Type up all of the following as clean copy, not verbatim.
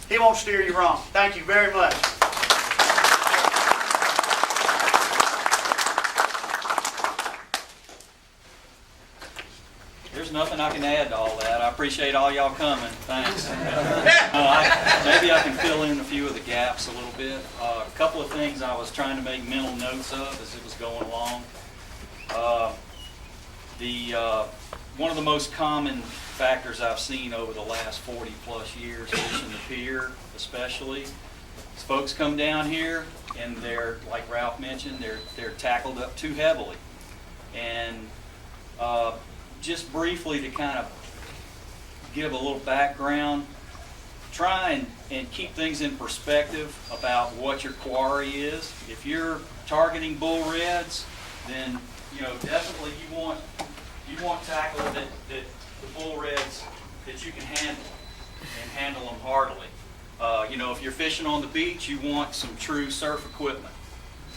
He won't steer you wrong. Thank you very much. There's nothing I can add to all that. I appreciate all y'all coming. Thanks. Maybe I can fill in a few of the gaps a little bit. A couple of things I was trying to make mental notes of as it was going along. One of the most common factors I've seen over the last 40 plus years fishing the pier especially is folks come down here and they're, like Ralph mentioned, they're tackled up too heavily. And just briefly to kind of give a little background, try and keep things in perspective about what your quarry is. If you're targeting bull reds, then definitely you want tackle that the bull reds that you can handle and handle them heartily. If you're fishing on the beach, you want some true surf equipment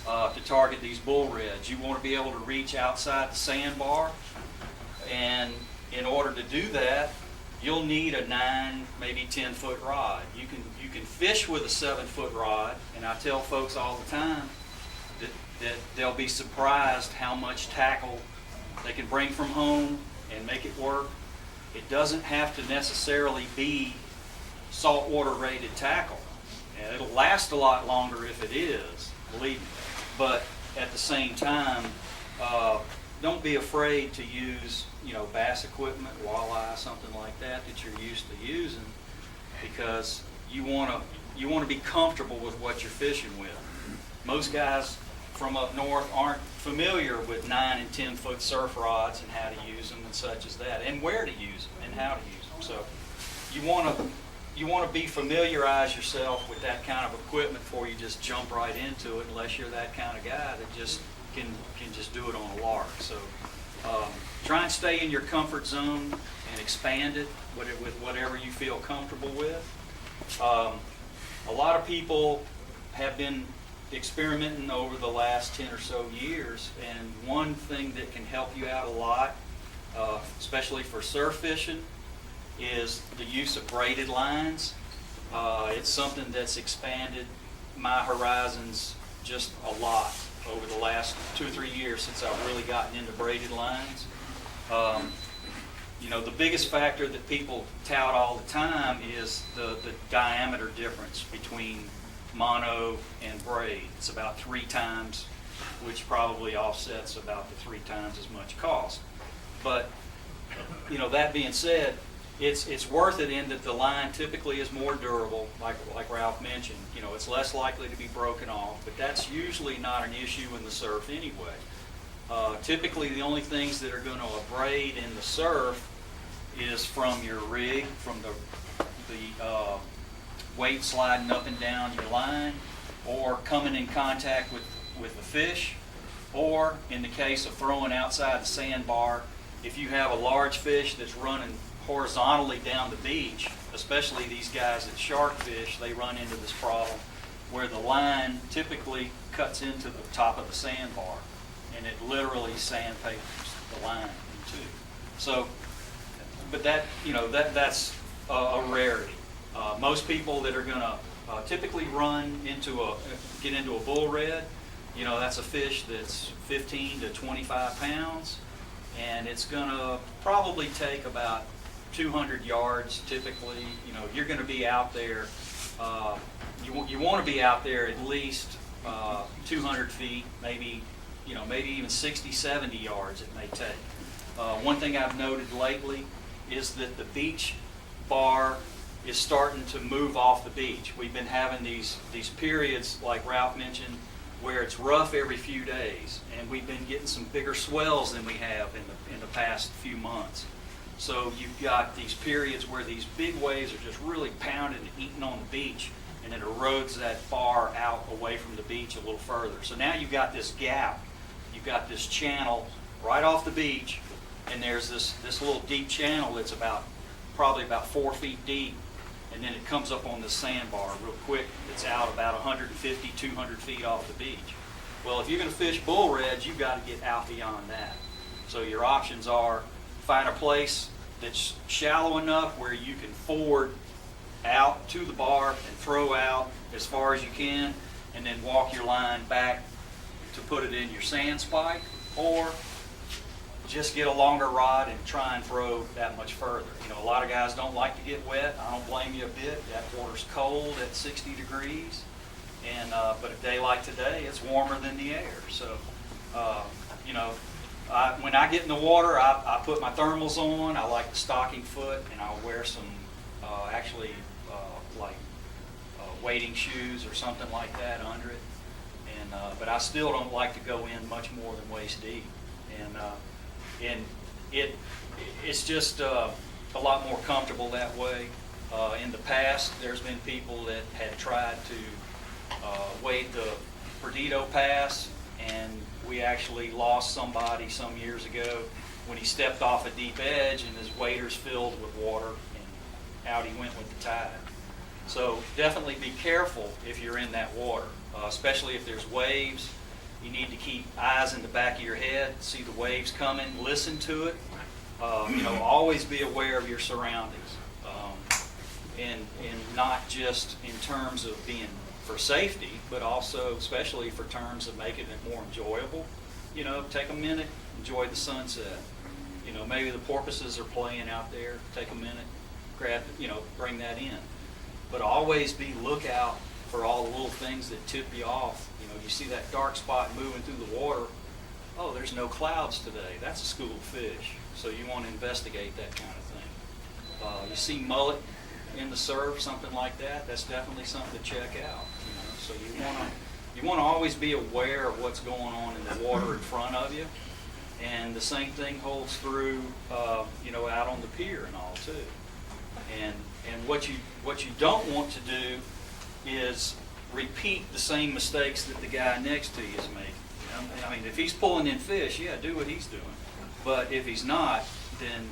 to target these bull reds. You want to be able to reach outside the sandbar, and in order to do that, you'll need a 9, maybe 10-foot rod. You can fish with a 7-foot rod, and I tell folks all the time that they'll be surprised how much tackle they can bring from home and make it work. It doesn't have to necessarily be saltwater rated tackle. And it'll last a lot longer if it is, believe me. But at the same time, don't be afraid to use, bass equipment, walleye, something like that you're used to using, because you want to be comfortable with what you're fishing with. Most guys from up north aren't familiar with 9 and 10-foot surf rods and how to use them and such as that, and where to use them and how to use them. So you want to be familiarize yourself with that kind of equipment before you just jump right into it, unless you're that kind of guy that just can just do it on a lark. So try and stay in your comfort zone and expand it with whatever you feel comfortable with. A lot of people have been experimenting over the last 10 or so years, and one thing that can help you out a lot, especially for surf fishing, is the use of braided lines. It's something that's expanded my horizons just a lot over the last 2 or 3 years since I've really gotten into braided lines. The biggest factor that people tout all the time is the diameter difference between mono and braid. It's about 3 times, which probably offsets about the 3 times as much cost. But that being said, it's worth it in that the line typically is more durable, like Ralph mentioned. It's less likely to be broken off, but that's usually not an issue in the surf anyway. Typically, the only things that are going to abrade in the surf is from your rig, from the weight sliding up and down your line, or coming in contact with the fish, or in the case of throwing outside the sandbar, if you have a large fish that's running horizontally down the beach, especially these guys that shark fish, they run into this problem where the line typically cuts into the top of the sandbar, and it literally sandpapers the line in two. So, but that's a rarity. Most people that are going to typically get into a bull red, that's a fish that's 15 to 25 pounds, and it's going to probably take about 200 yards typically. You're going to be out there, you want to be out there at least 200 feet, maybe even 60, 70 yards it may take. One thing I've noted lately is that the beach bar is starting to move off the beach. We've been having these periods, like Ralph mentioned, where it's rough every few days, and we've been getting some bigger swells than we have in the past few months. So you've got these periods where these big waves are just really pounding and eating on the beach, and it erodes that bar out away from the beach a little further. So now you've got this gap, you've got this channel right off the beach, and there's this little deep channel that's probably about 4 feet deep, and then it comes up on the sandbar real quick. It's out about 150, 200 feet off the beach. Well, if you're going to fish bull reds, you've got to get out beyond that. So your options are find a place that's shallow enough where you can ford out to the bar and throw out as far as you can, and then walk your line back to put it in your sand spike, or just get a longer rod and try and throw that much further. You know, a lot of guys don't like to get wet. I don't blame you a bit. That water's cold at 60 degrees, and but a day like today, it's warmer than the air. So, you know, when I get in the water, I put my thermals on. I like the stocking foot, and I'll wear some wading shoes or something like that under it. And but I still don't like to go in much more than waist deep. And it's just a lot more comfortable that way. In the past, there's been people that had tried to wade the Perdido Pass, and we actually lost somebody some years ago when he stepped off a deep edge and his waders filled with water, and out he went with the tide. So definitely be careful if you're in that water, especially if there's waves. You need to keep eyes in the back of your head, see the waves coming, listen to it. You know, always be aware of your surroundings, and not just in terms of being for safety, but also especially for terms of making it more enjoyable. You know, take a minute, enjoy the sunset. You know, maybe the porpoises are playing out there. Take a minute, grab, bring that in. But always be lookout for all the little things that tip you off. You know, you see that dark spot moving through the water. Oh, there's no clouds today. That's a school of fish. So you want to investigate that kind of thing. You see mullet in the surf, something like that. That's definitely something to check out. You know, so you want to always be aware of what's going on in the water in front of you. And the same thing holds through, out on the pier and all too. And what you don't want to do is repeat the same mistakes that the guy next to you is making. I mean, if he's pulling in fish, yeah, do what he's doing. But if he's not, then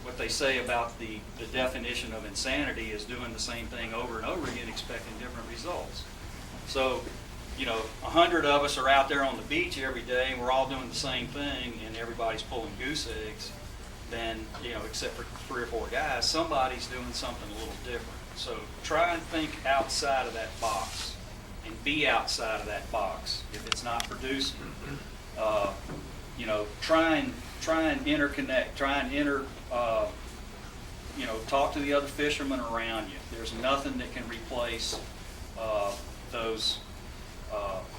what they say about the definition of insanity is doing the same thing over and over again, expecting different results. So, 100 of us are out there on the beach every day, and we're all doing the same thing, and everybody's pulling goose eggs. Then, except for 3 or 4 guys, somebody's doing something a little different. So try and think outside of that box, and be outside of that box. If it's not producing, try and interconnect. Try and talk to the other fishermen around you. There's nothing that can replace those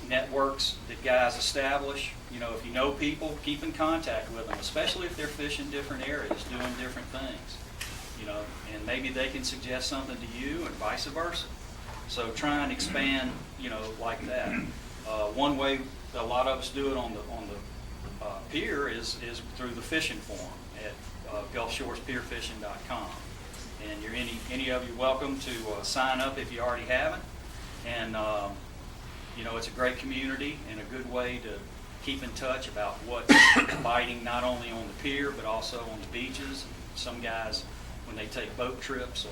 networks that guys establish. If you know people, keep in contact with them, especially if they're fishing different areas, doing different things. And maybe they can suggest something to you, and vice versa. So try and expand, like that. One way a lot of us do it on the pier is through the fishing forum at GulfShoresPierFishing.com. And you're any of you welcome to sign up if you already haven't. And it's a great community and a good way to keep in touch about what's biting not only on the pier but also on the beaches. Some guys, when they take boat trips, will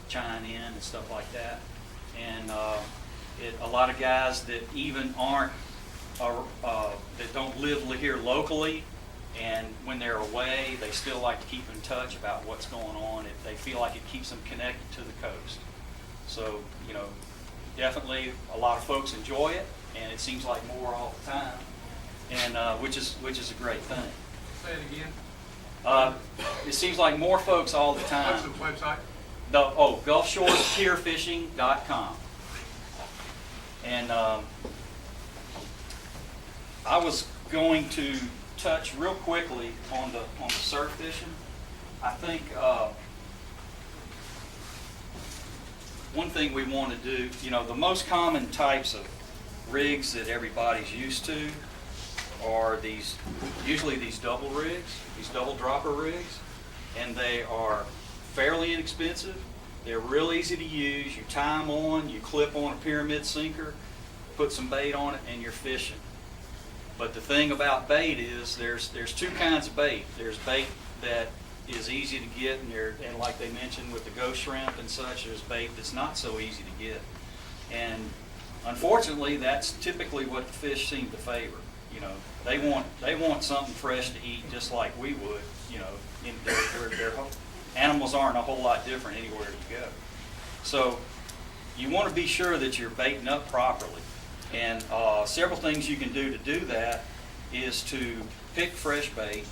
chime in and stuff like that. And a lot of guys that even aren't that don't live here locally, and when they're away, they still like to keep in touch about what's going on. They feel like it keeps them connected to the coast. So, definitely a lot of folks enjoy it, and it seems like more all the time, and which is a great thing. Say it again. It seems like more folks all the time. What's the website? GulfShoresPierFishing.com. And I was going to touch real quickly on the surf fishing. I think one thing we want to do, the most common types of rigs that everybody's used to are usually these double rigs, these double dropper rigs, and they are fairly inexpensive. They're real easy to use. You tie them on, you clip on a pyramid sinker, put some bait on it, and you're fishing. But the thing about bait is there's 2 kinds of bait. There's bait that is easy to get, and like they mentioned with the ghost shrimp and such, there's bait that's not so easy to get. And unfortunately, that's typically what the fish seem to favor. They want something fresh to eat, just like we would. Their animals aren't a whole lot different anywhere you go. So you want to be sure that you're baiting up properly. And several things you can do to do that is to pick fresh bait.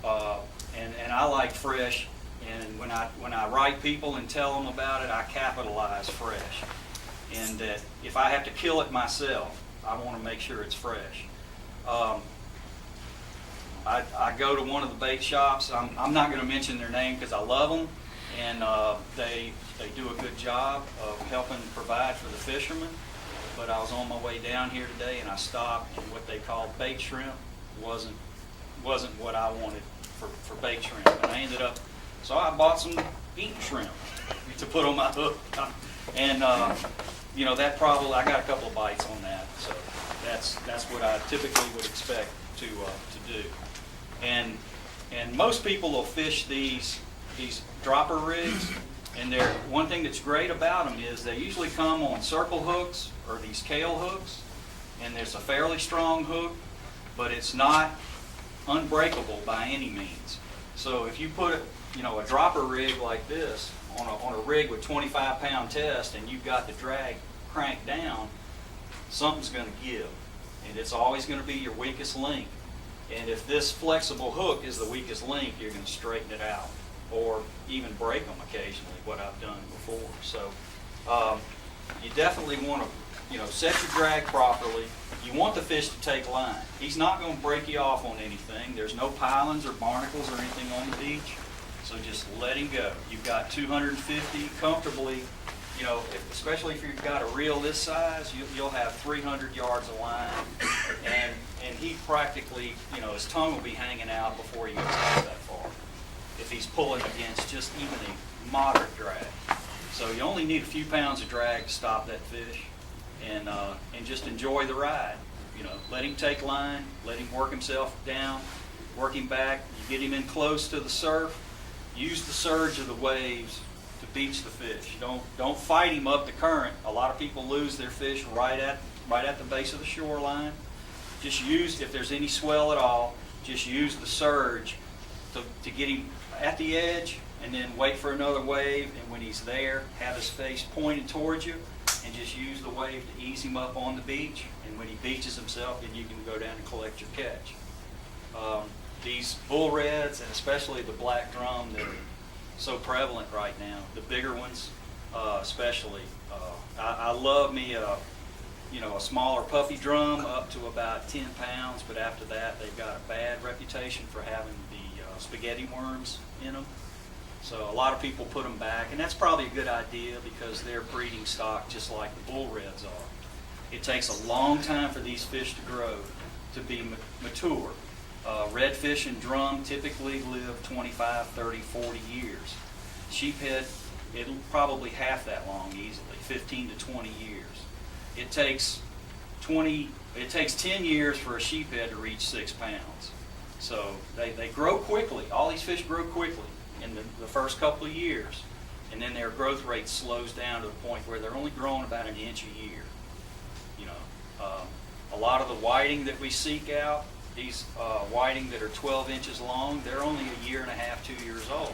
And I like fresh. And when I write people and tell them about it, I capitalize fresh. And that if I have to kill it myself, I want to make sure it's fresh. I go to one of the bait shops. I'm not going to mention their name because I love them, and they do a good job of helping provide for the fishermen. But I was on my way down here today, and I stopped, and what they call bait shrimp wasn't what I wanted for bait shrimp. And I ended up, so I bought some eating shrimp to put on my hook, and you know, that probably, I got a couple of bites on that. So that's what I typically would expect to do. And most people will fish these dropper rigs, and one thing that's great about them is they usually come on circle hooks or these Kale hooks, and there's a fairly strong hook, but it's not unbreakable by any means. So if you put a dropper rig like this on a rig with 25-pound test, and you've got the drag cranked down, something's going to give, and it's always going to be your weakest link. And if this flexible hook is the weakest link, you're going to straighten it out, or even break them occasionally, what I've done before. So you definitely want to, set your drag properly. You want the fish to take line. He's not going to break you off on anything. There's no pilings or barnacles or anything on the beach, so just let him go. You've got 250 comfortably. Especially if you've got a reel this size, you'll have 300 yards of line, and he practically, his tongue will be hanging out before he gets out that far, if he's pulling against just even a moderate drag. So you only need a few pounds of drag to stop that fish, and just enjoy the ride. Let him take line, let him work himself down, work him back. You get him in close to the surf, use the surge of the waves to beach the fish. Don't fight him up the current. A lot of people lose their fish right at the base of the shoreline. Just use, if there's any swell at all, just use the surge to get him at the edge, and then wait for another wave, and when he's there, have his face pointed towards you, and just use the wave to ease him up on the beach. And when he beaches himself, then you can go down and collect your catch. These bull reds, and especially the black drum, that are so prevalent right now, the bigger ones especially. I love me a smaller puppy drum up to about 10 pounds, but after that they've got a bad reputation for having the spaghetti worms in them. So a lot of people put them back, and that's probably a good idea because they're breeding stock just like the bull reds are. It takes a long time for these fish to grow, to be mature. Redfish and drum typically live 25, 30, 40 years. Sheephead, it'll probably half that long easily, 15 to 20 years. It takes 10 years for a sheephead to reach 6 pounds. So they grow quickly. All these fish grow quickly in the first couple of years. And then their growth rate slows down to the point where they're only growing about 1 inch a year. A lot of the whiting that we seek out, these whiting that are 12 inches long, they're only 1.5 years, 2 years old.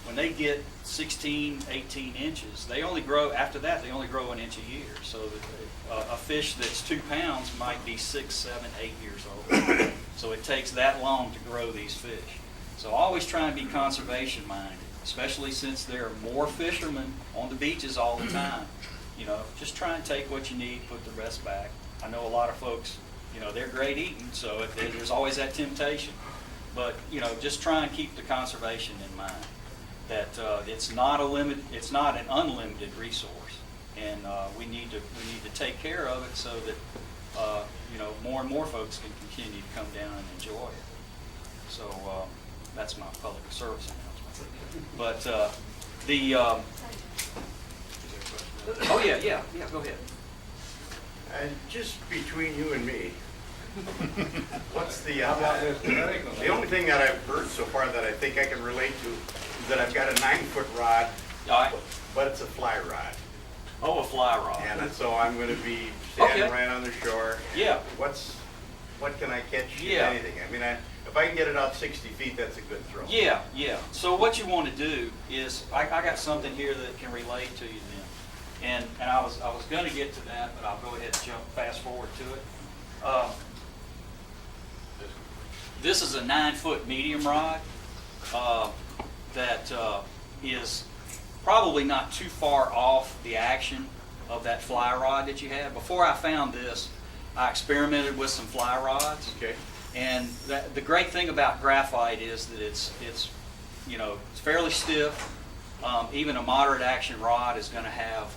When they get 16, 18 inches, they only grow, after that, they only grow 1 inch a year. So a fish that's 2 pounds might be 6, 7, 8 years old. So it takes that long to grow these fish. So always try and be conservation minded, especially since there are more fishermen on the beaches all the time. Just try and take what you need, put the rest back. I know a lot of folks, they're great eating, so there's always that temptation. But, just try and keep the conservation in mind. That it's not an unlimited resource, and we need to take care of it so that more and more folks can continue to come down and enjoy it. So that's my public service announcement. But oh yeah, go ahead. And just between you and me, what's the only thing that I've heard so far that I think I can relate to is that I've got a 9-foot rod, but it's a fly rod. Oh, a fly rod. And so I'm going to be standing Okay. right on the shore. Yeah. What can I catch? Yeah. Anything. I mean, if I can get it out 60 feet, that's a good throw. Yeah. So what you want to do is, I got something here that can relate to you then. And I was going to get to that, but I'll go ahead and fast forward to it. This is a 9-foot medium rod that is probably not too far off the action of that fly rod that you had. Before I found this, I experimented with some fly rods. Okay. And the great thing about graphite is that it's you know, it's fairly stiff. Even a moderate action rod is going to have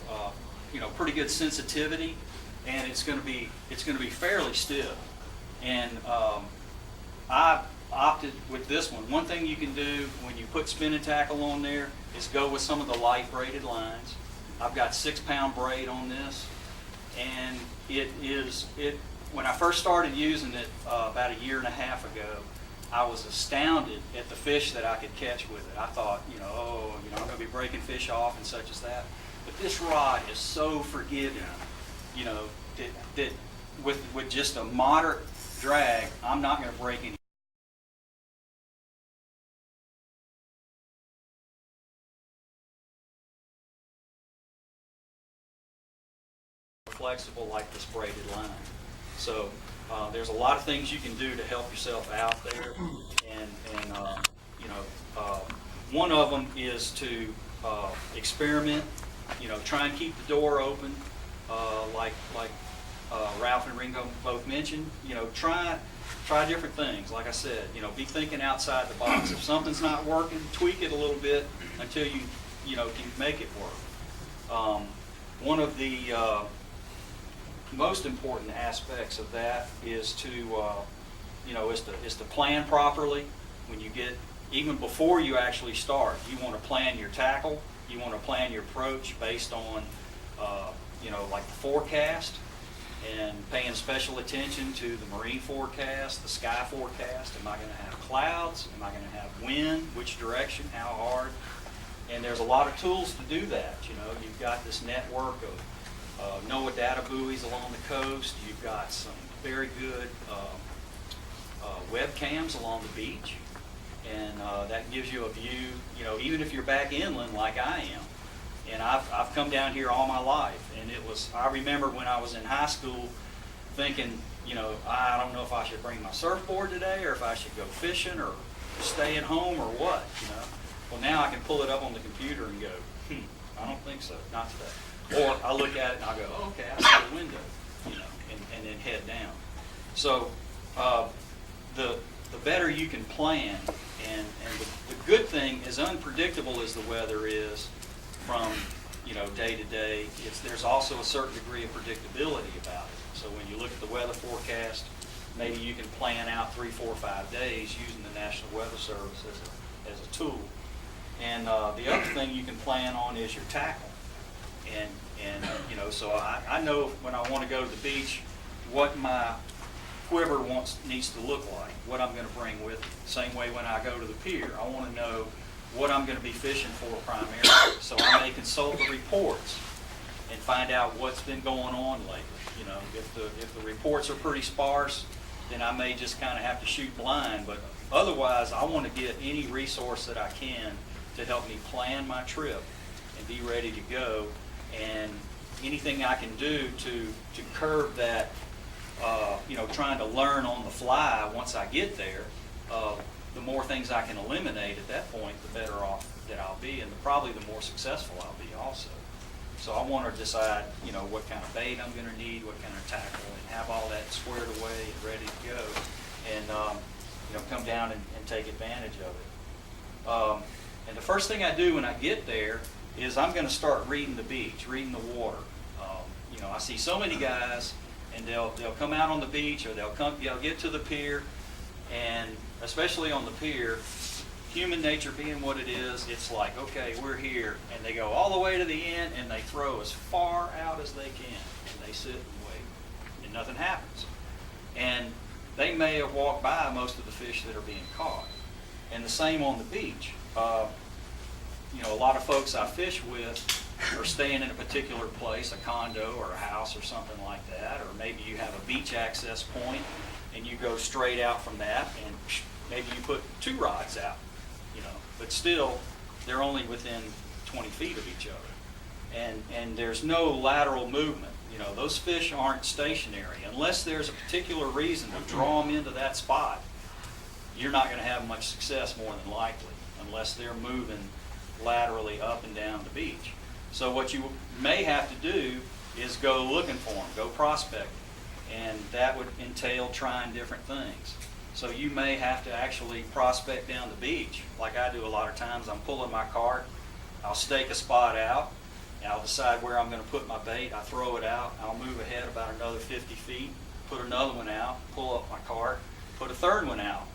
you know, pretty good sensitivity, and it's going to be fairly stiff. And I opted with this one. One thing you can do when you put spinning tackle on there is go with some of the light braided lines. I've got 6-pound braid on this, and when I first started using it about a year and a half ago, I was astounded at the fish that I could catch with it. I thought, you know, oh, you know, I'm going to be breaking fish off and such as that. But this rod is so forgiving, you know, that with just a moderate drag, I'm not going to break any. Flexible like this braided line. So there's a lot of things you can do to help yourself out there, and you know, one of them is to experiment. You know, try and keep the door open, like Ralph and Ringo both mentioned. You know, try different things. Like I said, you know, be thinking outside the box. If something's not working, tweak it a little bit until you know, can make it work. One of the most important aspects of that is to you know, is to plan properly. When you get, even before you actually start, you want to plan your tackle. You want to plan your approach based on you know, like the forecast, and paying special attention to the marine forecast, the sky forecast. Am I going to have clouds? Am I going to have wind? Which direction? How hard? And there's a lot of tools to do that. You know, you've got this network of NOAA data buoys along the coast. You've got some very good webcams along the beach, and that gives you a view, you know, even if you're back inland like I am. And I've come down here all my life, and I remember when I was in high school thinking, you know, I don't know if I should bring my surfboard today, or if I should go fishing, or stay at home, or what, you know. Well, now I can pull it up on the computer and go, I don't think so, not today. Or I look at it and I go, oh, okay, I see the window, you know, and then head down. So the better you can plan, and the good thing, as unpredictable as the weather is from, you know, day to day, there's also a certain degree of predictability about it. So when you look at the weather forecast, maybe you can plan out 3, 4, 5 days using the National Weather Service as a tool. And the other thing you can plan on is your tackle. And you know, so I know when I want to go to the beach what my quiver needs to look like, what I'm going to bring with me. Same way when I go to the pier, I want to know what I'm going to be fishing for primarily. So I may consult the reports and find out what's been going on lately. You know, if the reports are pretty sparse, then I may just kind of have to shoot blind. But otherwise, I want to get any resource that I can to help me plan my trip and be ready to go. And anything I can do to curb that, you know, trying to learn on the fly once I get there, the more things I can eliminate at that point, the better off that I'll be, and probably the more successful I'll be also. So I want to decide, you know, what kind of bait I'm going to need, what kind of tackle, and have all that squared away and ready to go, and you know, come down and take advantage of it. And the first thing I do when I get there is I'm going to start reading the beach, reading the water. You know, I see so many guys, and they'll come out on the beach, or they'll get to the pier, and especially on the pier, human nature being what it is, it's like, okay, we're here, and they go all the way to the end, and they throw as far out as they can, and they sit and wait, and nothing happens. And they may have walked by most of the fish that are being caught. And the same on the beach. You know, a lot of folks I fish with are staying in a particular place, a condo or a house or something like that, or maybe you have a beach access point and you go straight out from that, and maybe you put 2 rods out, you know, but still they're only within 20 feet of each other. and there's no lateral movement. You know, those fish aren't stationary. Unless there's a particular reason to draw them into that spot, you're not going to have much success more than likely, unless they're moving laterally up and down the beach. So what you may have to do is go looking for them, go prospecting, and that would entail trying different things. So you may have to actually prospect down the beach, like I do a lot of times. I'm pulling my cart, I'll stake a spot out, and I'll decide where I'm going to put my bait. I throw it out, I'll move ahead about another 50 feet, put another one out, pull up my cart, put a third one out.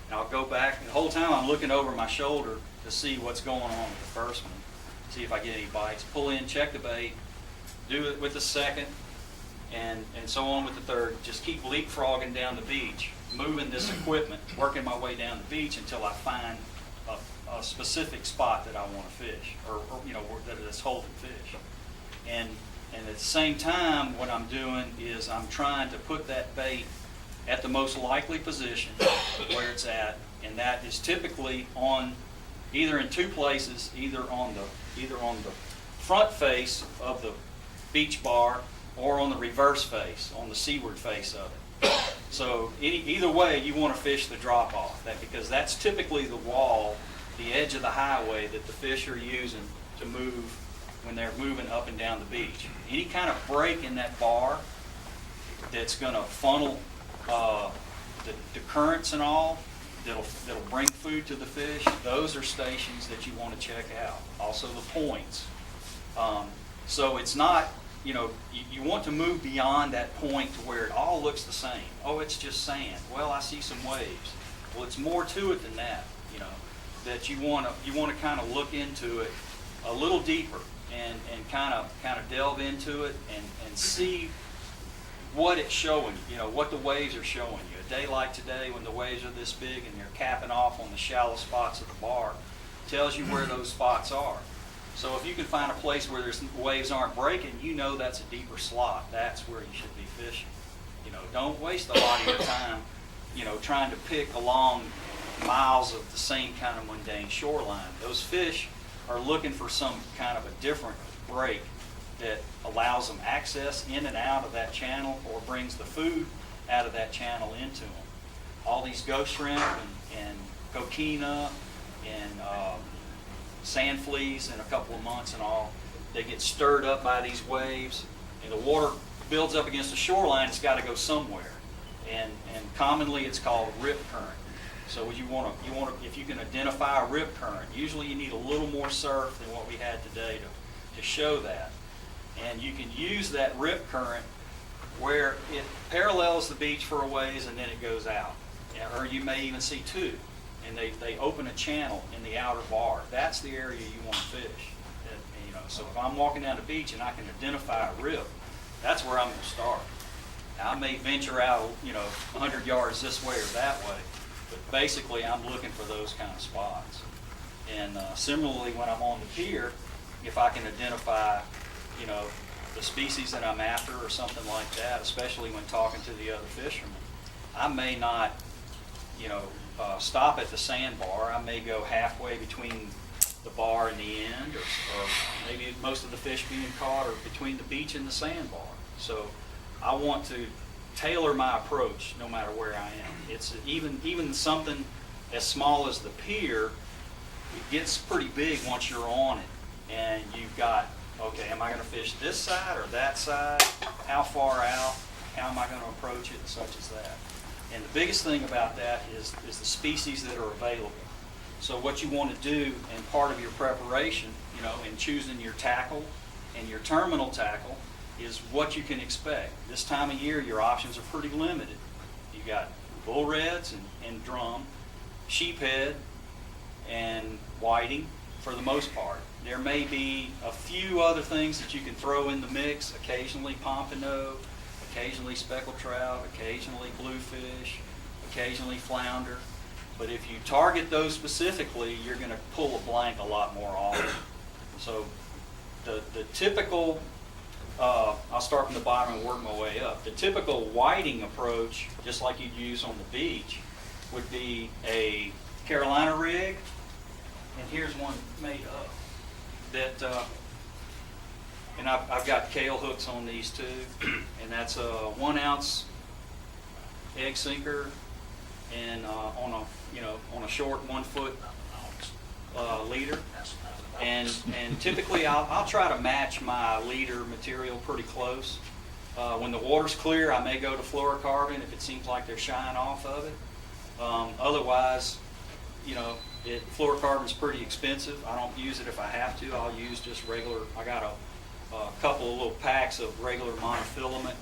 And I'll go back, and the whole time I'm looking over my shoulder to see what's going on with the first one, see if I get any bites. Pull in, check the bait, do it with the second, and so on with the third. Just keep leapfrogging down the beach, moving this equipment, working my way down the beach until I find a specific spot that I want to fish, or you know, that it's holding fish. And at the same time, what I'm doing is I'm trying to put that bait at the most likely position where it's at, and that is typically on either in two places, either on the front face of the beach bar or on the reverse face, on the seaward face of it. So either way, you want to fish the drop off, because that's typically the wall, the edge of the highway that the fish are using to move when they're moving up and down the beach. Any kind of break in that bar that's going to funnel the currents and all, that'll bring food to the fish, those are stations that you want to check out. Also the points. So it's not, you know, you want to move beyond that point to where it all looks the same. Oh, it's just sand. Well, I see some waves. Well, it's more to it than that, you know, that you want to kind of look into it a little deeper and kind of delve into it and see what it's showing you, know, what the waves are showing you. A day like today when the waves are this big and they're capping off on the shallow spots of the bar tells you where those spots are. So if you can find a place where there's waves aren't breaking, you know that's a deeper slot. That's where you should be fishing. You know, don't waste a lot of your time, you know, trying to pick along miles of the same kind of mundane shoreline. Those fish are looking for some kind of a different break that allows them access in and out of that channel or brings the food out of that channel into them. All these ghost shrimp and coquina and sand fleas in a couple of months and all, they get stirred up by these waves, and the water builds up against the shoreline. It's got to go somewhere, and commonly it's called rip current. So you want to if you can identify a rip current, usually you need a little more surf than what we had today to show that. And you can use that rip current where it parallels the beach for a ways and then it goes out. Or you may even see two, and they open a channel in the outer bar. That's the area you want to fish. And, you know, so if I'm walking down the beach and I can identify a rip, that's where I'm going to start. Now, I may venture out, you know, 100 yards this way or that way, but basically I'm looking for those kind of spots. And similarly, when I'm on the pier, if I can identify, you know, the species that I'm after or something like that, especially when talking to the other fishermen, I may not, you know, stop at the sandbar. I may go halfway between the bar and the end, or maybe most of the fish being caught are between the beach and the sandbar. So I want to tailor my approach no matter where I am. It's even something as small as the pier, it gets pretty big once you're on it, and you've got, okay, am I going to fish this side or that side? How far out? How am I going to approach it, and such as that? And the biggest thing about that is the species that are available. So what you want to do, and part of your preparation, you know, in choosing your tackle and your terminal tackle, is what you can expect. This time of year, your options are pretty limited. You got bull reds and drum, sheephead, and whiting for the most part. There may be a few other things that you can throw in the mix, occasionally pompano, occasionally speckled trout, occasionally bluefish, occasionally flounder. But if you target those specifically, you're going to pull a blank a lot more often. So the typical, I'll start from the bottom and work my way up. The typical whiting approach, just like you'd use on the beach, would be a Carolina rig, and here's one made up, that and I've got Kale hooks on these too, and that's a 1 ounce egg sinker, and on a short 1 foot leader, and typically I'll try to match my leader material pretty close. When the water's clear, I may go to fluorocarbon if it seems like they're shying off of it. Otherwise, fluorocarbon's pretty expensive. I don't use it if I have to. I'll use just regular. I got a couple of little packs of regular monofilament.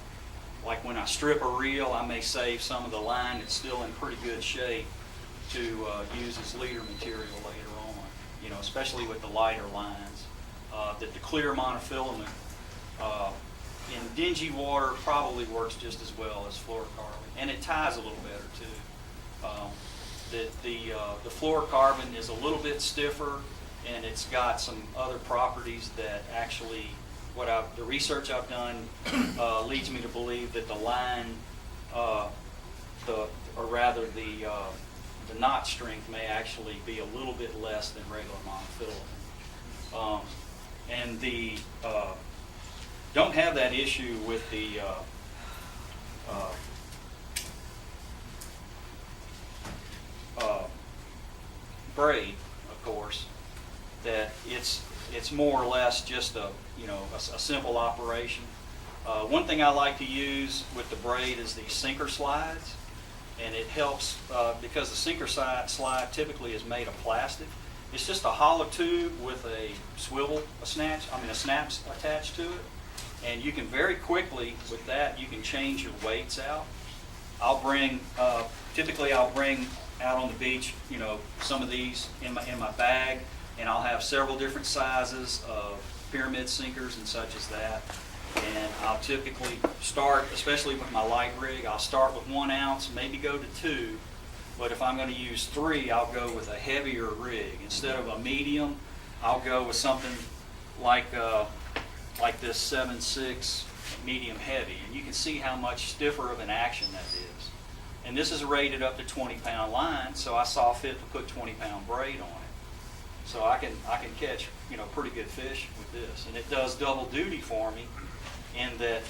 Like when I strip a reel, I may save some of the line that's still in pretty good shape to use as leader material later on. Especially with the lighter lines. The clear monofilament in dingy water probably works just as well as fluorocarbon, and it ties a little better too. The fluorocarbon is a little bit stiffer, and it's got some other properties that actually, the research I've done leads me to believe that the line, the knot strength may actually be a little bit less than regular monofilament. And don't have that issue with the braid, of course, that it's more or less just a simple operation. One thing I like to use with the braid is the sinker slides, and it helps because the sinker slide typically is made of plastic. It's just a hollow tube with a snap attached to it, and you can very quickly with that you can change your weights out. Typically I'll bring out on the beach, some of these in my bag, and I'll have several different sizes of pyramid sinkers and such as that. And I'll typically start, especially with my light rig, I'll start with 1 ounce, maybe go to 2. But if I'm going to use 3, I'll go with a heavier rig. Instead of a medium, I'll go with something like this 7.6 medium heavy. And you can see how much stiffer of an action that is. And this is rated up to 20-pound line, so I saw fit to put 20-pound braid on it. So I can catch pretty good fish with this, and it does double duty for me in that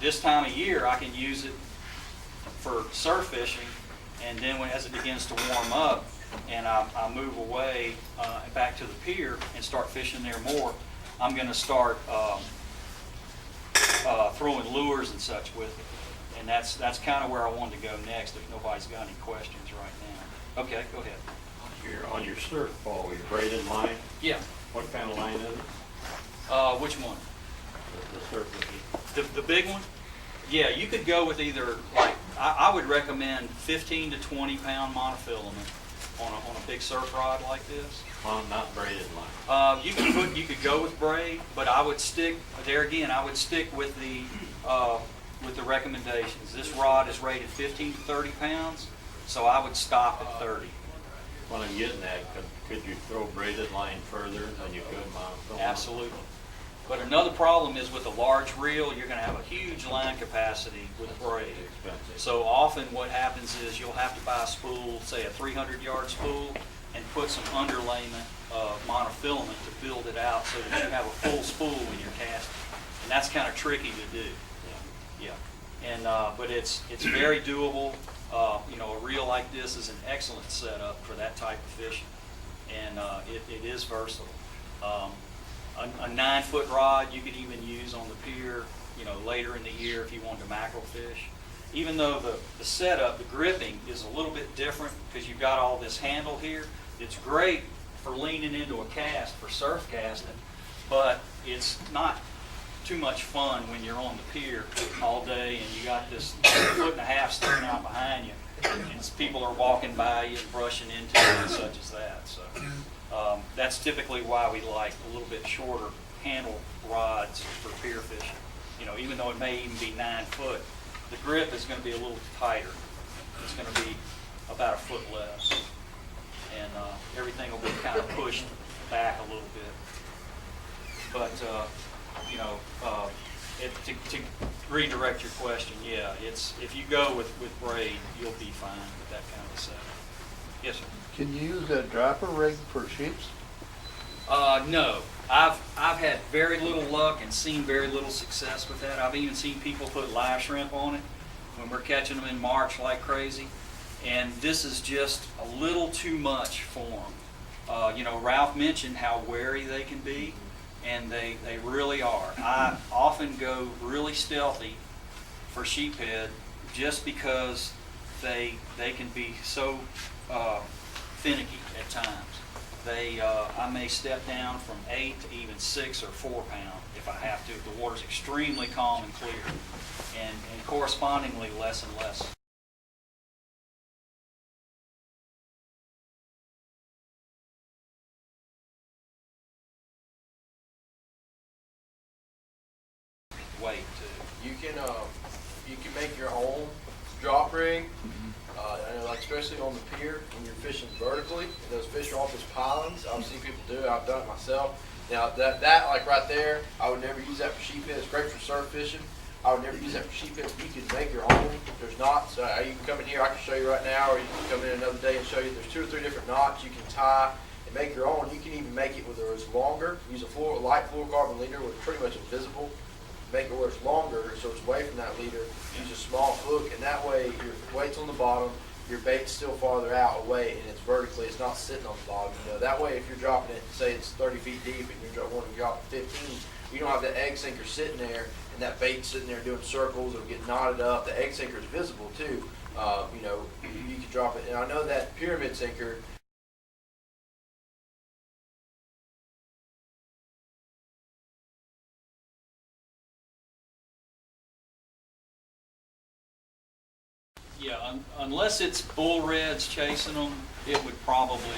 this time of year I can use it for surf fishing, and then as it begins to warm up and I move away back to the pier and start fishing there more, I'm going to start throwing lures and such with it, and that's kind of where I wanted to go next. If nobody's got any questions right now, okay, go ahead. On your surf ball, your braided line, Yeah. what kind of line is it? Which one? The surf. The big one? Yeah, you could go with either, I would recommend 15 to 20 pound monofilament on a big surf rod like this. Well, not braided line. You could go with braid, but I would stick with the recommendations. This rod is rated 15 to 30 pounds, so I would stop at 30. What I'm getting at, could you throw braided line further than you could monofilament? Absolutely. But another problem is with a large reel, you're going to have a huge line capacity with braid. Expensive. So often what happens is you'll have to buy a spool, say a 300-yard spool, and put some underlayment of monofilament to build it out so that you have a full spool when you're casting. And that's kind of tricky to do. Yeah. And but it's very doable. A reel like this is an excellent setup for that type of fishing, and it is versatile. A 9-foot rod you could even use on the pier, later in the year if you wanted to mackerel fish. Even though the setup, the gripping is a little bit different because you've got all this handle here. It's great for leaning into a cast for surf casting, but it's not too much fun when you're on the pier all day and you got this 1.5 foot sticking out behind you, and people are walking by you and brushing into it and such as that. So that's typically why we like a little bit shorter handle rods for pier fishing. Even though it may even be 9 foot, the grip is going to be a little tighter. It's going to be about 1 foot less, and everything will be kind of pushed back a little bit. But to redirect your question, yeah, if you go with braid, you'll be fine with that kind of a setup. Yes, sir. Can you use that dropper rig for sheeps? No, I've had very little luck and seen very little success with that. I've even seen people put live shrimp on it when we're catching them in March like crazy. And this is just a little too much for them. You know, Ralph mentioned how wary they can be, and they really are. I often go really stealthy for sheephead just because they can be so finicky at times. I may step down from 8 to even 6 or 4 pound if I have to, if the water's extremely calm and clear, and correspondingly less and less. Weight too. You can make your own drop rig. I know, like especially on the pier when you're fishing vertically, and those fish are off as pilings. I've seen people do it. I've done it myself. Now that like right there, I would never use that for sheephead. It's great for surf fishing. I would never use that for sheephead. You can make your own. There's knots. You can come in here. I can show you right now, or you can come in another day and show you. There's 2 or 3 different knots you can tie and make your own. You can even make it where it's longer. Use a light fluorocarbon leader where it's pretty much invisible. Make it where it's longer, so it's away from that leader. Use a small hook, and that way your weight's on the bottom, your bait's still farther out away, and it's vertically. It's not sitting on the bottom. You know, that way, if you're dropping it, say it's 30 feet deep, and you're wanting to drop 15, you don't have that egg sinker sitting there, and that bait's sitting there doing circles. It'll get knotted up. The egg sinker is visible too. You know, you can drop it. And I know that pyramid sinker. Yeah, unless it's bull reds chasing them, it would probably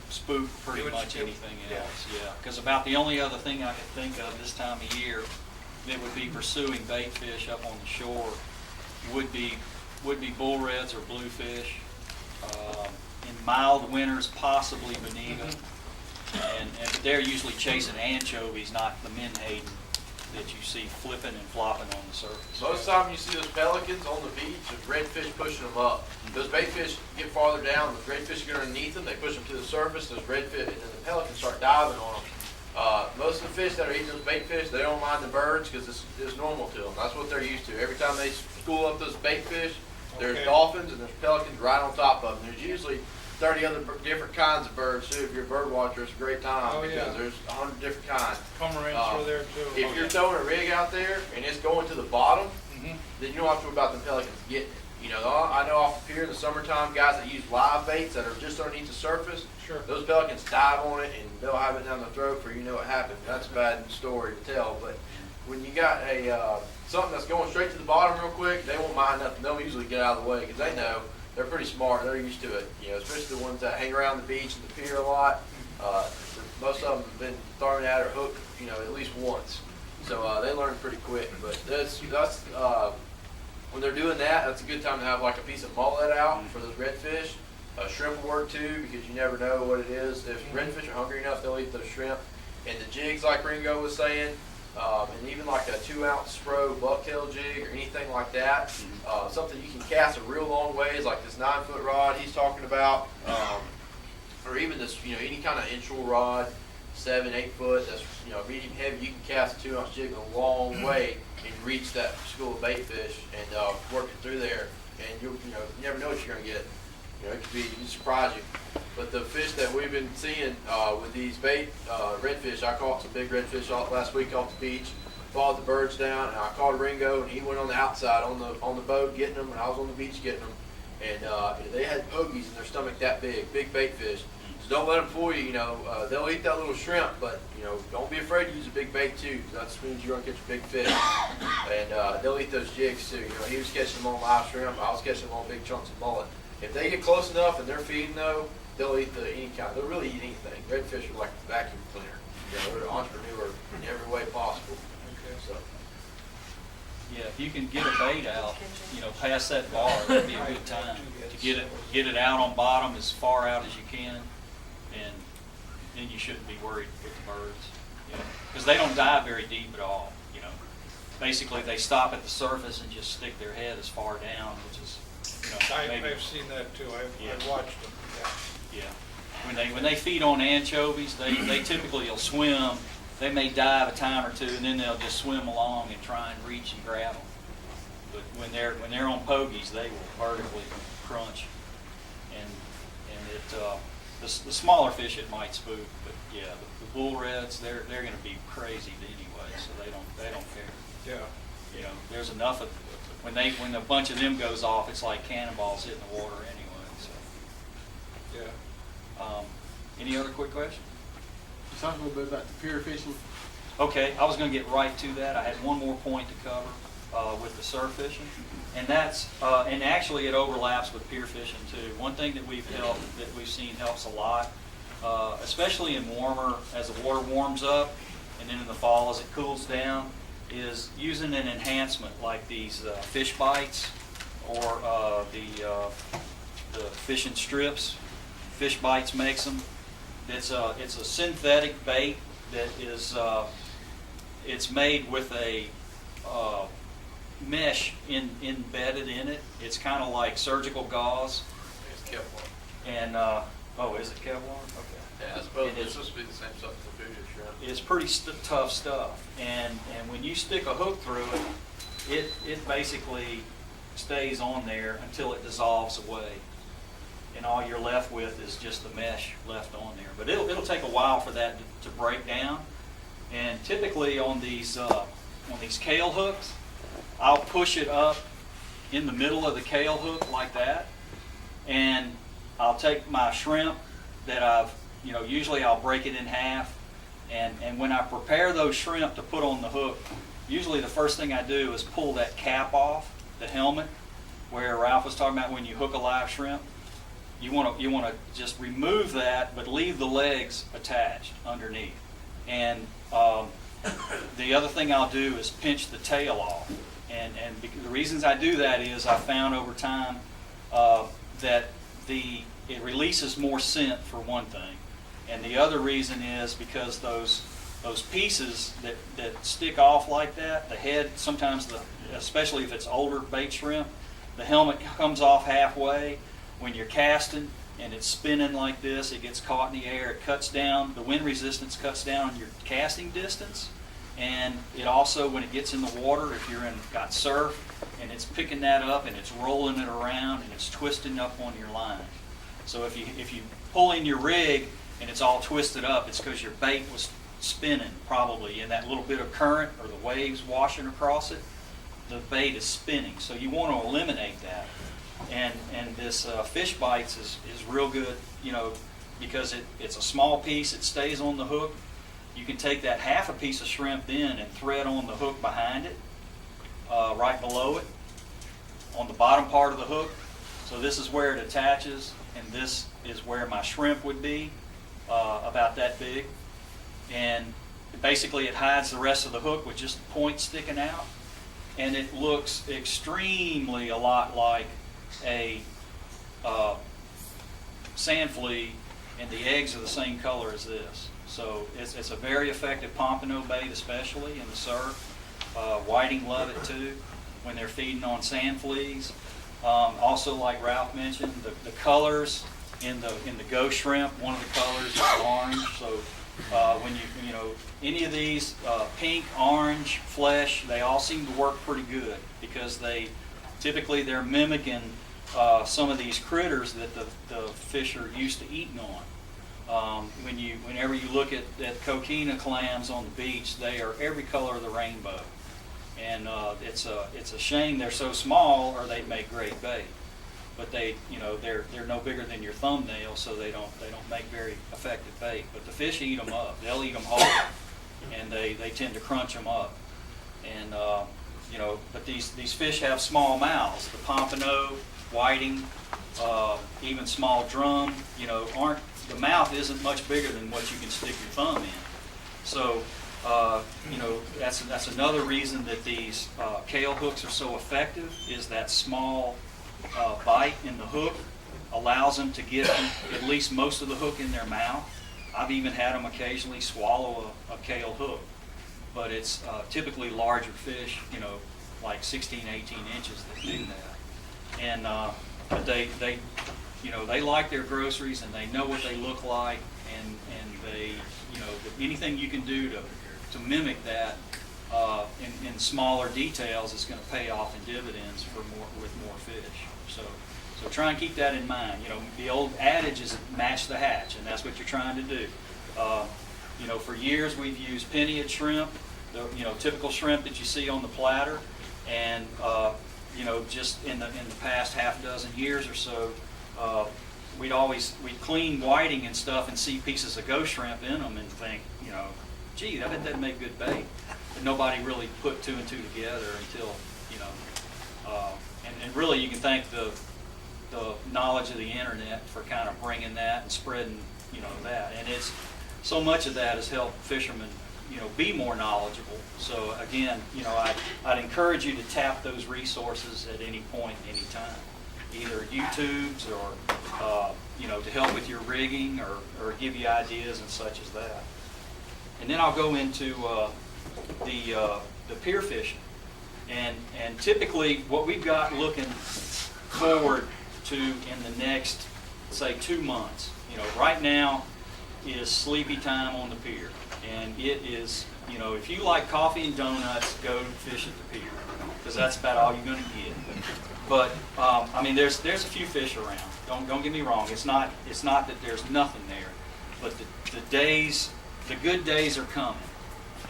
spook pretty much anything else. Yeah, because about the only other thing I could think of this time of year that would be pursuing bait fish up on the shore would be bull reds or bluefish. In mild winters, possibly bonita, and they're usually chasing anchovies, not the menhaden that you see flipping and flopping on the surface. Most of the time you see those pelicans on the beach, there's redfish pushing them up. Those bait fish get farther down, the redfish get underneath them, they push them to the surface, those redfish, and then the pelicans start diving on them. Most of the fish that are eating those bait fish, they don't mind the birds because it's normal to them. That's what they're used to. Every time they school up those bait fish, there's dolphins and there's pelicans right on top of them. There's usually 30 other different kinds of birds too. If you're a bird watcher, it's a great time because there's 100 different kinds. Cormorants are there too. If you're throwing a rig out there and it's going to the bottom, then you don't have to worry about the pelicans getting it. You know, I know off the pier in the summertime, guys that use live baits that are just underneath the surface, those pelicans dive on it and they'll have it down their throat for you know what happened. That's a bad story to tell, but when you got a something that's going straight to the bottom real quick, they won't mind nothing. They'll usually get out of the way because they know. They're pretty smart. They're used to it, you know, especially the ones that hang around the beach and the pier a lot. Most of them have been thrown at or hooked, you know, at least once. So they learn pretty quick. But that's when they're doing that, that's a good time to have like a piece of mullet out for those redfish. Shrimp will work too because you never know what it is. If redfish are hungry enough, they'll eat those shrimp. And the jigs, like Ringo was saying, and even like a 2-ounce Spro bucktail jig or anything like that, something you can cast a real long ways, like this 9-foot rod he's talking about, or even this, you know, any kind of inshore rod, 7, 8 foot, that's, you know, medium heavy. You can cast a 2-ounce jig a long way and reach that school of bait fish and work it through there, and you never know what you're gonna get. You know, it could be surprise you. But the fish that we've been seeing with these bait redfish, I caught some big redfish last week off the beach. Followed the birds down, and I called Ringo, and he went on the outside on the boat getting them, and I was on the beach getting them. And they had pogies in their stomach that big bait fish. So don't let them fool you. You know, they'll eat that little shrimp, but you know, don't be afraid to use a big bait too, because that means you're gonna catch a big fish. And they'll eat those jigs too. You know, he was catching them on live shrimp. I was catching them on big chunks of mullet. If they get close enough and they're feeding though, they'll eat any kind. They'll really eat anything. Redfish are like a vacuum cleaner. You know, they're an entrepreneur in every way possible. So. Yeah, if you can get a bait out, you know, past that bar, that'd be a good time to get it out on bottom as far out as you can, and then you shouldn't be worried with the birds. You know, because they don't dive very deep at all. You know, basically they stop at the surface and just stick their head as far down, which is, you know, maybe, I've seen that too. I've watched them. yeah. When when they feed on anchovies, they typically will swim. They may dive a time or two, and then they'll just swim along and try and reach and grab them. But when they're on pogies, they will vertically crunch, and the smaller fish it might spook, but yeah, the bull reds they're going to be crazy anyway, so they don't care. Yeah. You know, there's enough of when a bunch of them goes off, it's like cannonballs hitting the water anyway. So, Yeah. Any other quick questions? You talked a little bit about the pier fishing. Okay, I was going to get right to that. I had one more point to cover with the surf fishing, and that's and actually it overlaps with pier fishing too. One thing that we've seen helps a lot, especially in warmer as the water warms up, and then in the fall as it cools down, is using an enhancement like these fish bites or the fishing strips. Fish Bites makes them. It's a synthetic bait that is it's made with a mesh embedded in it. It's kind of like surgical gauze. It's Kevlar. And oh, is it Kevlar? Okay. Yeah, it's supposed to be the same stuff as the booty shrimp. It's pretty tough stuff, and when you stick a hook through it, it basically stays on there until it dissolves away, and all you're left with is just the mesh left on there. But it'll take a while for that to break down, and typically on these kale hooks, I'll push it up in the middle of the kale hook like that, and I'll take my shrimp that I've usually I'll break it in half, and when I prepare those shrimp to put on the hook, usually the first thing I do is pull that cap off the helmet, where Ralph was talking about when you hook a live shrimp. You want to just remove that, but leave the legs attached underneath. And the other thing I'll do is pinch the tail off. And the reasons I do that is I found over time that it releases more scent for one thing, and the other reason is because those pieces that stick off like that, the head sometimes especially if it's older bait shrimp, the helmet comes off halfway. When you're casting and it's spinning like this, it gets caught in the air. It cuts down, the wind resistance cuts down your casting distance, and it also, when it gets in the water, if you're got surf and it's picking that up and it's rolling it around and it's twisting up on your line. So if you pull in your rig and it's all twisted up, it's because your bait was spinning probably in that little bit of current or the waves washing across it. The bait is spinning, so you want to eliminate that. And this Fish Bites is real good, because it's a small piece. It stays on the hook. You can take that half a piece of shrimp then and thread on the hook behind it, right below it, on the bottom part of the hook. So this is where it attaches, and this is where my shrimp would be, about that big. And basically it hides the rest of the hook with just the point sticking out. And it looks extremely a lot like a sand flea, and the eggs are the same color as this. So it's a very effective pompano bait, especially in the surf. Whiting love it too when they're feeding on sand fleas. Also, like Ralph mentioned, the colors in the ghost shrimp, one of the colors is orange. So when any of these pink, orange, flesh, they all seem to work pretty good because typically they're mimicking some of these critters that the fish are used to eating on. Whenever you look at coquina clams on the beach, they are every color of the rainbow, and it's a shame they're so small, or they'd make great bait. But they're no bigger than your thumbnail, so they don't make very effective bait. But the fish eat them up. They'll eat them whole, and they tend to crunch them up. And but these fish have small mouths. The pompano, whiting, even small drum, the mouth isn't much bigger than what you can stick your thumb in. So that's another reason that these kale hooks are so effective, is that small bite in the hook allows them to get at least most of the hook in their mouth. I've even had them occasionally swallow a kale hook, but it's typically larger fish, like 16, 18 inches that do that. And but you know, they like their groceries and they know what they look like, and they, you know, anything you can do to mimic that in smaller details is going to pay off in dividends with more fish. So try and keep that in mind. You know, the old adage is match the hatch, and that's what you're trying to do. You know, for years we've used pinnated shrimp, the typical shrimp that you see on the platter, and you know, just in the past half dozen years or so, we'd clean whiting and stuff and see pieces of ghost shrimp in them and think, you know, gee, I bet that'd make good bait. But nobody really put two and two together until, you know, and really you can thank the knowledge of the internet for kind of bringing that and spreading, you know, that. And it's so much of that has helped fishermen, you know, be more knowledgeable. So again, you know, I'd encourage you to tap those resources at any point, any time, either YouTube's or you know, to help with your rigging or give you ideas and such as that. And then I'll go into the pier fishing, and typically what we've got looking forward to in the next, say, 2 months. You know, right now is sleepy time on the pier. And it is, you know, if you like coffee and donuts, go fish at the pier, because that's about all you're going to get. But I mean, there's a few fish around. Don't get me wrong. It's not that there's nothing there, but the good days are coming,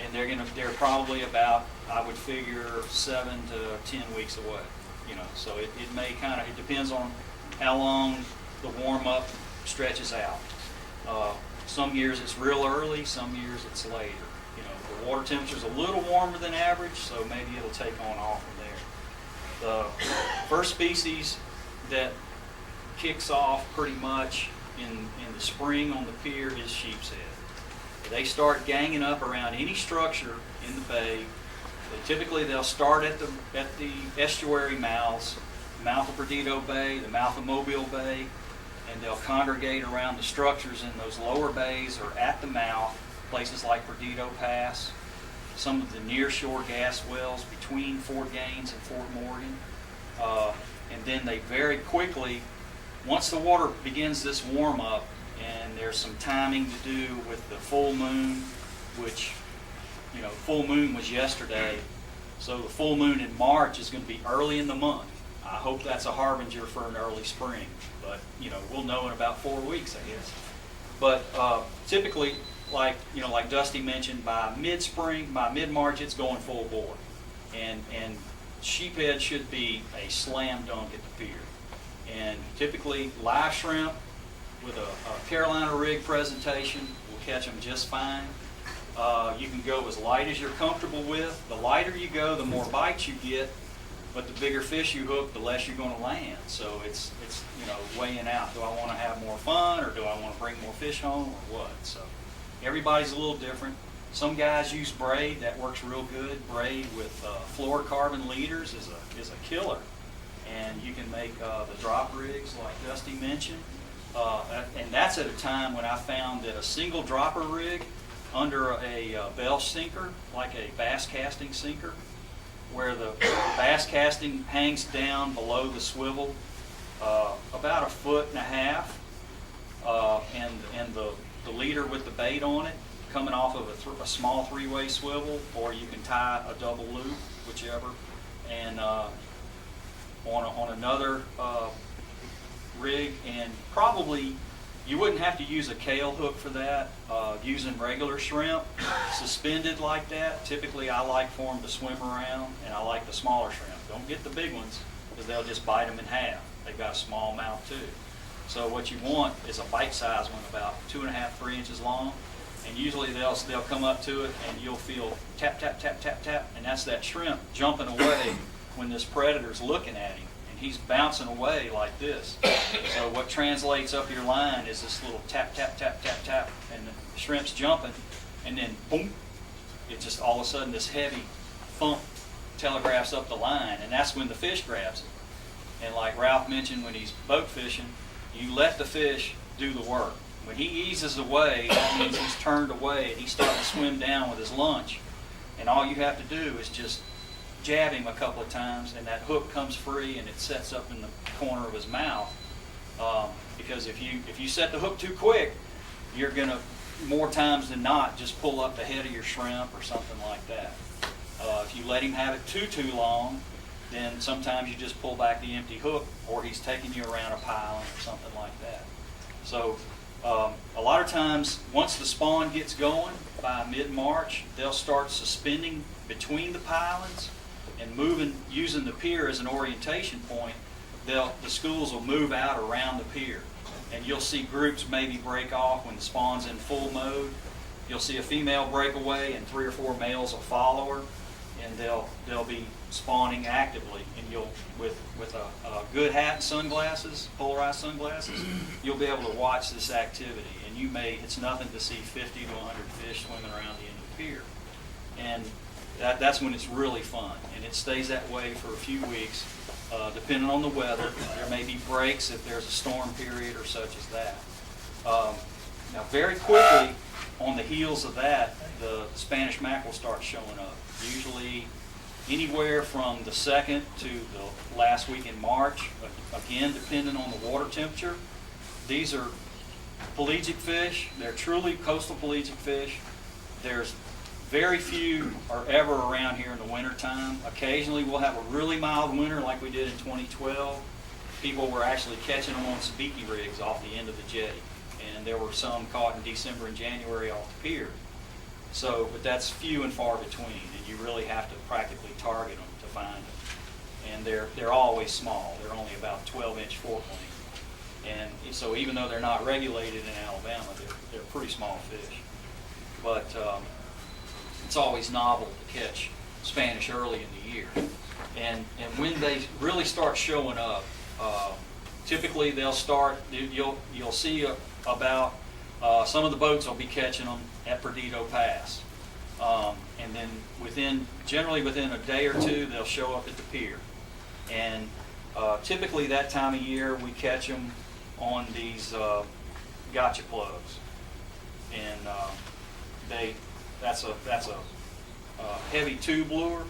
and they're probably about, I would figure, 7 to 10 weeks away. You know, so it may kind of, it depends on how long the warm up stretches out. Some years it's real early, some years it's later. You know, the water temperature's a little warmer than average, so maybe it'll take on off from there. The first species that kicks off pretty much in the spring on the pier is sheep's head. They start ganging up around any structure in the bay. They'll start at the estuary mouths, the mouth of Perdido Bay, the mouth of Mobile Bay, and they'll congregate around the structures in those lower bays or at the mouth, places like Perdido Pass, some of the near-shore gas wells between Fort Gaines and Fort Morgan. And then they very quickly, once the water begins this warm-up, and there's some timing to do with the full moon, which, you know, full moon was yesterday, so the full moon in March is going to be early in the month. I hope that's a harbinger for an early spring, but, you know, we'll know in about 4 weeks, I guess. But typically, like Dusty mentioned, by mid-spring, by mid-March, it's going full bore, and sheephead should be a slam dunk at the pier. And typically, live shrimp with a Carolina rig presentation will catch them just fine. You can go as light as you're comfortable with. The lighter you go, the more bites you get, but the bigger fish you hook, the less you're going to land. So it's you know, weighing out. Do I want to have more fun, or do I want to bring more fish home, or what? So everybody's a little different. Some guys use braid. That works real good. Braid with fluorocarbon leaders is a killer. And you can make the drop rigs like Dusty mentioned. And that's at a time when I found that a single dropper rig under a bell sinker, like a bass casting sinker, where the bass casting hangs down below the swivel about 1.5 foot, and the leader with the bait on it coming off of a small 3-way swivel, or you can tie a double loop, whichever, and on another rig. And probably you wouldn't have to use a kale hook for that. Using regular shrimp suspended like that, typically I like for them to swim around, and I like the smaller shrimp. Don't get the big ones, because they'll just bite them in half. They've got a small mouth too. So what you want is a bite-sized one, about 2.5, 3 inches long, and usually they'll come up to it, and you'll feel tap, tap, tap, tap, tap, and that's that shrimp jumping away when this predator's looking at him. He's bouncing away like this. So what translates up your line is this little tap, tap, tap, tap, tap, and the shrimp's jumping, and then boom, it just all of a sudden this heavy thump telegraphs up the line, and that's when the fish grabs it. And like Ralph mentioned, when he's boat fishing, you let the fish do the work. When he eases away, that means he's turned away and he's starting to swim down with his lunch. And all you have to do is just jab him a couple of times, and that hook comes free and it sets up in the corner of his mouth. Because if you set the hook too quick, you're gonna, more times than not, just pull up the head of your shrimp or something like that. If you let him have it too long, then sometimes you just pull back the empty hook, or he's taking you around a piling or something like that. So a lot of times, once the spawn gets going, by mid-March, they'll start suspending between the pilings and using the pier as an orientation point. The schools will move out around the pier, and you'll see groups maybe break off when the spawn's in full mode. You'll see a female break away, and 3 or 4 males will follow her, and they'll be spawning actively. And you'll, with a good hat and sunglasses, polarized sunglasses, you'll be able to watch this activity. And it's nothing to see 50 to 100 fish swimming around the end of the pier. And that's when it's really fun, and it stays that way for a few weeks, depending on the weather. There may be breaks if there's a storm period or such as that. Now, very quickly, on the heels of that, the Spanish mackerel starts showing up. Usually anywhere from the 2nd to the last week in March, again, depending on the water temperature. These are pelagic fish. They're truly coastal pelagic fish. There's very few are ever around here in the wintertime. Occasionally we'll have a really mild winter like we did in 2012. People were actually catching them on sabiki rigs off the end of the jetty. And there were some caught in December and January off the pier. So, but that's few and far between, and you really have to practically target them to find them. And they're always small. They're only about 12-inch fork length. And so even though they're not regulated in Alabama, they're pretty small fish. But it's always novel to catch Spanish early in the year. And when they really start showing up, typically they'll start, you'll see about some of the boats will be catching them at Perdido Pass. And then generally within a day or two, they'll show up at the pier. And typically that time of year, we catch them on these gotcha plugs. And that's a heavy tube lure.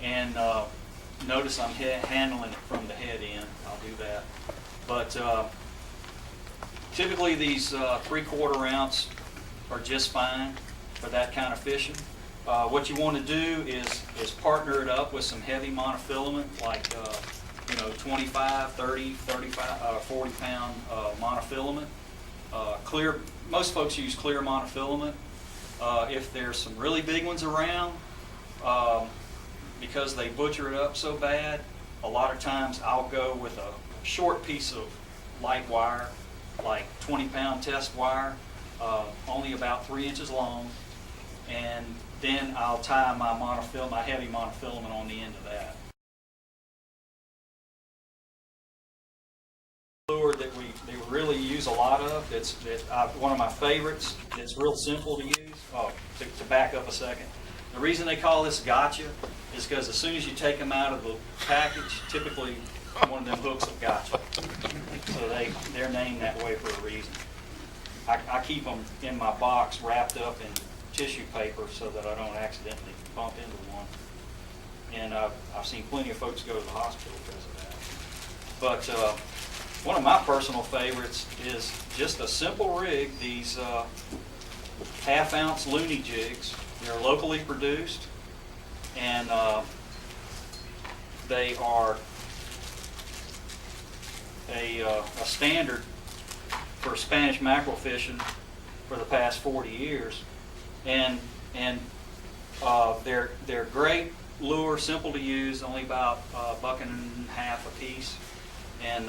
And notice I'm handling it from the head end. I'll do that. But typically these 3/4 ounce are just fine for that kind of fishing. What you want to do is partner it up with some heavy monofilament, like 25, 30, 35, 40 pound monofilament. Clear. Most folks use clear monofilament. If there's some really big ones around, because they butcher it up so bad, a lot of times I'll go with a short piece of light wire, like 20-pound test wire, only about 3 inches long, and then I'll tie my heavy monofilament on the end of that. Lure that we really use a lot of, that's one of my favorites, it's real simple to use. To back up a second, the reason they call this gotcha is because as soon as you take them out of the package, typically one of them hooks will gotcha. So they're named that way for a reason. I keep them in my box wrapped up in tissue paper so that I don't accidentally bump into one. And I've seen plenty of folks go to the hospital because of that. But one of my personal favorites is just a simple rig, these half-ounce looney jigs. They're locally produced, and they are a standard for Spanish mackerel fishing for the past 40 years. And they're great lure, simple to use, only about $1.50 a piece. And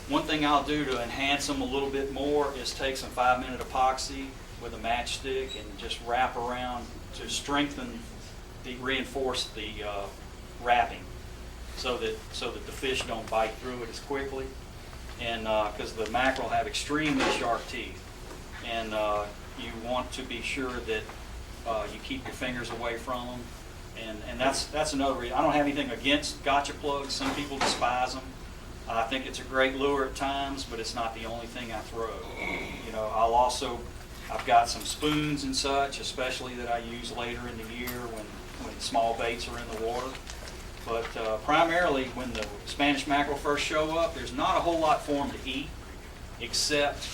one thing I'll do to enhance them a little bit more is take some 5-minute epoxy with a matchstick and just wrap around to strengthen, reinforce the wrapping, so that the fish don't bite through it as quickly. And because the mackerel have extremely sharp teeth, and you want to be sure that you keep your fingers away from them. And that's another reason. I don't have anything against gotcha plugs. Some people despise them. I think it's a great lure at times, but it's not the only thing I throw. I've got some spoons and such, especially that I use later in the year when small baits are in the water. But primarily, when the Spanish mackerel first show up, there's not a whole lot for them to eat, except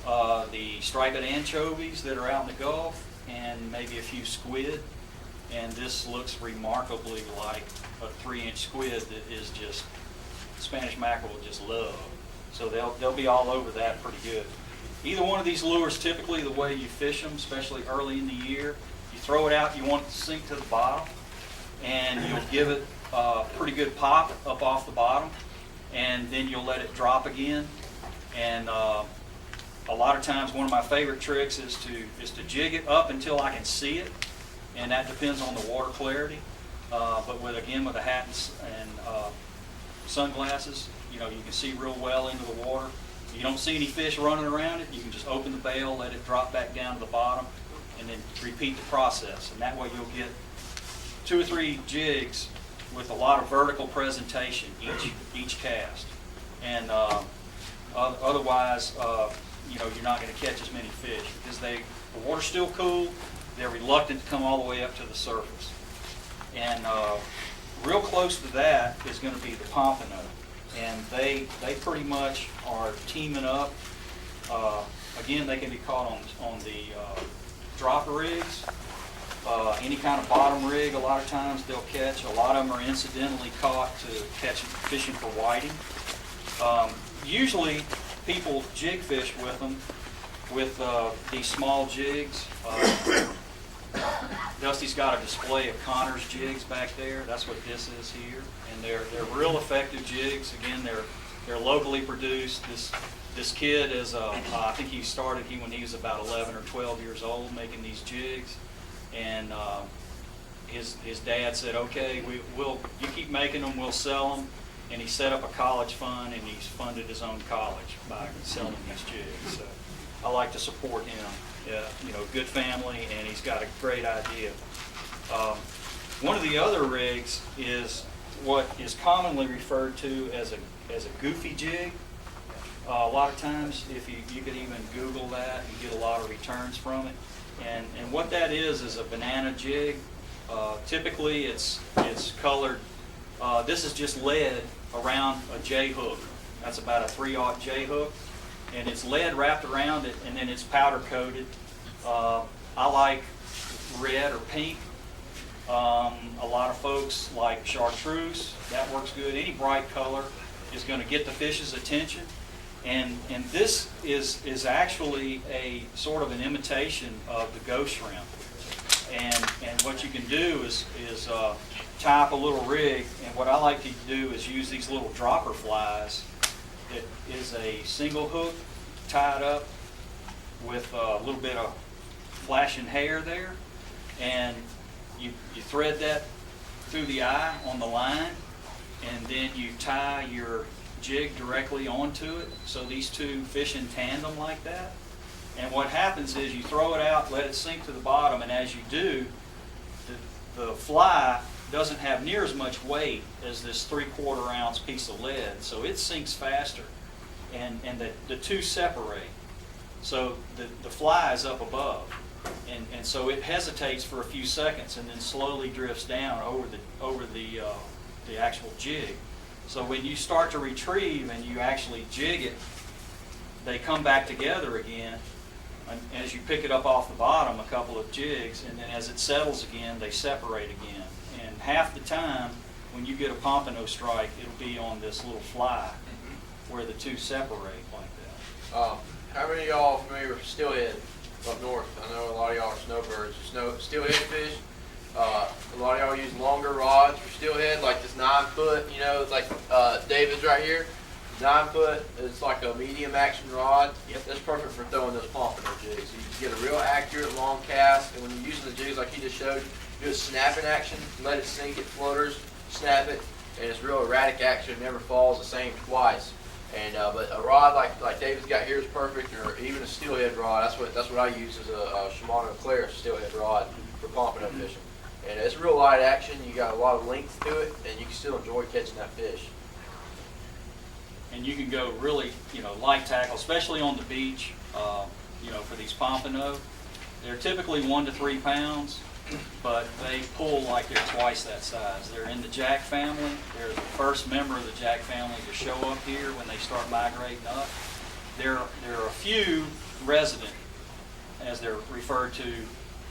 the striped anchovies that are out in the Gulf, and maybe a few squid. And this looks remarkably like a 3-inch squid that is just Spanish mackerel will just love. So they'll be all over that pretty good. Either one of these lures, typically the way you fish them, especially early in the year, you throw it out, you want it to sink to the bottom, and you'll give it a pretty good pop up off the bottom, and then you'll let it drop again. And a lot of times, one of my favorite tricks is to jig it up until I can see it, and that depends on the water clarity. But with a hat and sunglasses, you can see real well into the water. You don't see any fish running around it, you can just open the bail, let it drop back down to the bottom, and then repeat the process. And that way you'll get 2 or 3 jigs with a lot of vertical presentation each cast. And otherwise, you're not going to catch as many fish because the water's still cool. They're reluctant to come all the way up to the surface. And real close to that is going to be the pompano. And they pretty much are teaming up. Again, they can be caught on the dropper rigs, any kind of bottom rig. A lot of times they'll catch. A lot of them are incidentally caught to catch fishing for whiting. Usually people jig fish with them with these small jigs. Dusty's got a display of Connor's jigs back there. That's what this is here, and they're real effective jigs. Again, they're locally produced. This kid is I think he started when he was about 11 or 12 years old making these jigs, and his dad said, "Okay, you keep making them, we'll sell them." And he set up a college fund, and he's funded his own college by selling these jigs. So I like to support him. Good family, and he's got a great idea. One of the other rigs is what is commonly referred to as a goofy jig. A lot of times, if you could even Google that, you get a lot of returns from it. And what that is a banana jig. Typically, it's colored. This is just lead around a J hook. That's about a 3/0 J hook. And it's lead wrapped around it, and then it's powder coated. I like red or pink. A lot of folks like chartreuse. That works good. Any bright color is going to get the fish's attention. And this is actually a sort of an imitation of the ghost shrimp. And what you can do is tie up a little rig. And what I like to do is use these little dropper flies. It is a single hook tied up with a little bit of flashing hair there, and you thread that through the eye on the line, and then you tie your jig directly onto it, so these two fish in tandem like that. And what happens is you throw it out, let it sink to the bottom, and as you do, the fly doesn't have near as much weight as this 3/4 ounce piece of lead, so it sinks faster, and the two separate. So the fly is up above, and so it hesitates for a few seconds and then slowly drifts down over the actual jig. So when you start to retrieve and you actually jig it, they come back together again. And as you pick it up off the bottom, a couple of jigs, and then as it settles again, they separate again. And half the time, when you get a pompano strike, it'll be on this little fly where the two separate like that. How many of y'all are familiar with steelhead up north? I know a lot of y'all are snowbirds. Steelhead fish. A lot of y'all use longer rods for steelhead, like this 9-foot. It's like David's right here. 9-foot. It's like a medium action rod. Yep. That's perfect for throwing those pompano jigs. You get a real accurate long cast, and when you're using the jigs like he just showed, do a snapping action, let it sink, it flutters, snap it, and it's real erratic action. It never falls the same twice. And but a rod like David's got here is perfect, or even a steelhead rod. That's what I use as a Shimano Claris steelhead rod for pompano fishing. And it's real light action. You got a lot of length to it, and you can still enjoy catching that fish. And you can go really, light tackle, especially on the beach, for these pompano. They're typically 1 to 3 pounds, but they pull like they're twice that size. They're in the jack family. They're the first member of the jack family to show up here when they start migrating up. There are a few resident, as they're referred to,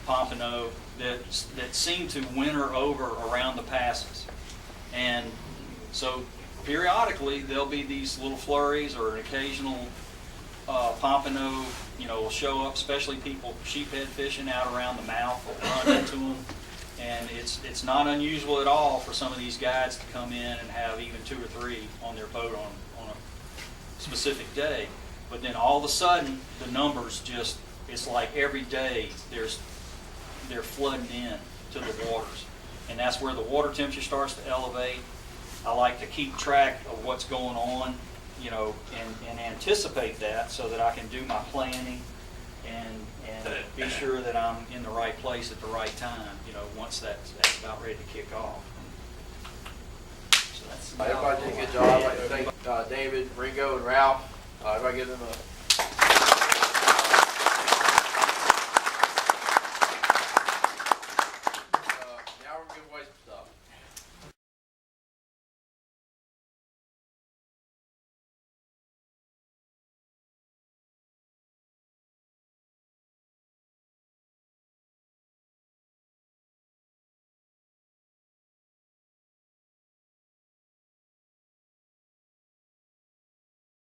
pompano, that seem to winter over around the passes. And so periodically there'll be these little flurries or an occasional pompano, will show up, especially people sheephead fishing out around the mouth will run into them. And it's not unusual at all for some of these guides to come in and have even 2 or 3 on their boat on a specific day. But then all of a sudden, the numbers just, it's like every day they're flooding in to the waters. And that's where the water temperature starts to elevate. I like to keep track of what's going on, and anticipate that so that I can do my planning and be sure that I'm in the right place at the right time, once that's about ready to kick off. So that's Everybody did a good job. I'd like to thank David, Ringo, and Ralph. Everybody give them a